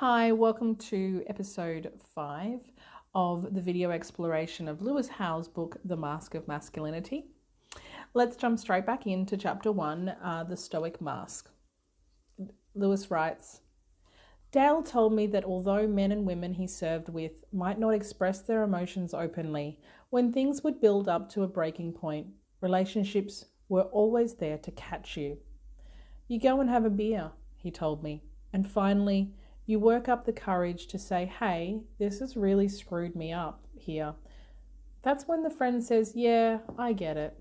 Hi, welcome to episode 5 of the video exploration of Lewis Howe's book, The Mask of Masculinity. Let's jump straight back into chapter 1, The Stoic Mask. Lewis writes, Dale told me that although men and women he served with might not express their emotions openly, when things would build up to a breaking point, relationships were always there to catch you. You go and have a beer, he told me, and finally, you work up the courage to say, hey, this has really screwed me up here. That's when the friend says, yeah, I get it.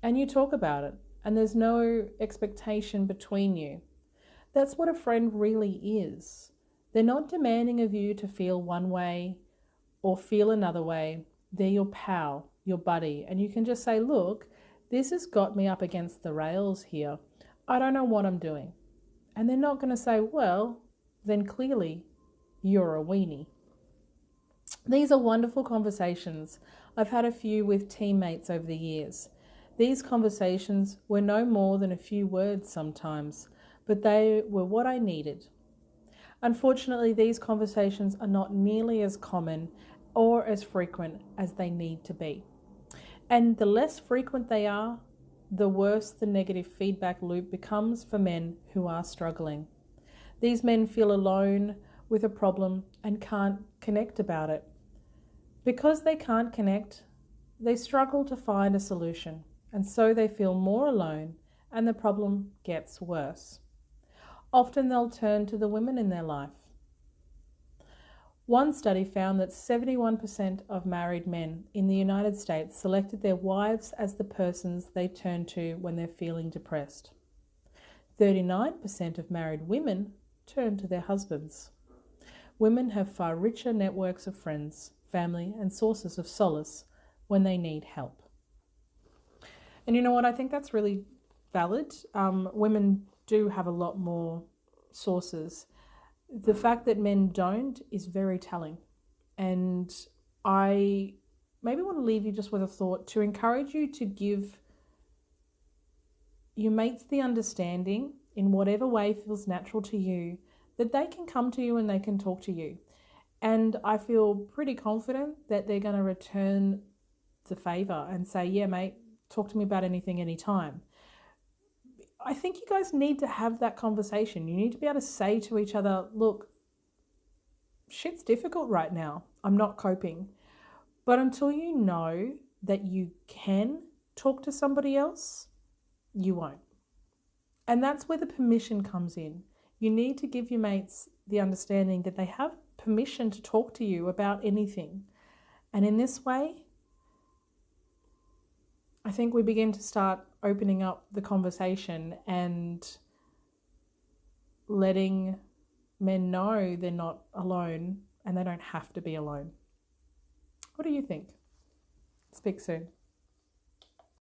And you talk about it, and there's no expectation between you. That's what a friend really is. They're not demanding of you to feel one way or feel another way. They're your pal, your buddy, and you can just say, look, this has got me up against the rails here. I don't know what I'm doing. And they're not going to say, well, then clearly you're a weenie. These are wonderful conversations. I've had a few with teammates over the years. These conversations were no more than a few words sometimes, but they were what I needed. Unfortunately, these conversations are not nearly as common or as frequent as they need to be. And the less frequent they are, the worse the negative feedback loop becomes for men who are struggling. These men feel alone with a problem and can't connect about it. Because they can't connect, they struggle to find a solution, and so they feel more alone and the problem gets worse. Often they'll turn to the women in their life. One study found that 71% of married men in the United States selected their wives as the persons they turn to when they're feeling depressed. 39% of married women turn to their husbands. Women have far richer networks of friends, family, and sources of solace when they need help. And you know what? I think that's really valid. Women do have a lot more sources. The fact that men don't is very telling. And I maybe want to leave you just with a thought to encourage you to give your mates the understanding in whatever way feels natural to you, that they can come to you and they can talk to you. And I feel pretty confident that they're going to return the favour and say, yeah, mate, talk to me about anything, anytime. I think you guys need to have that conversation. You need to be able to say to each other, look, shit's difficult right now. I'm not coping. But until you know that you can talk to somebody else, you won't. And that's where the permission comes in. You need to give your mates the understanding that they have permission to talk to you about anything. And in this way, I think we begin to start opening up the conversation and letting men know they're not alone and they don't have to be alone. What do you think? Speak soon.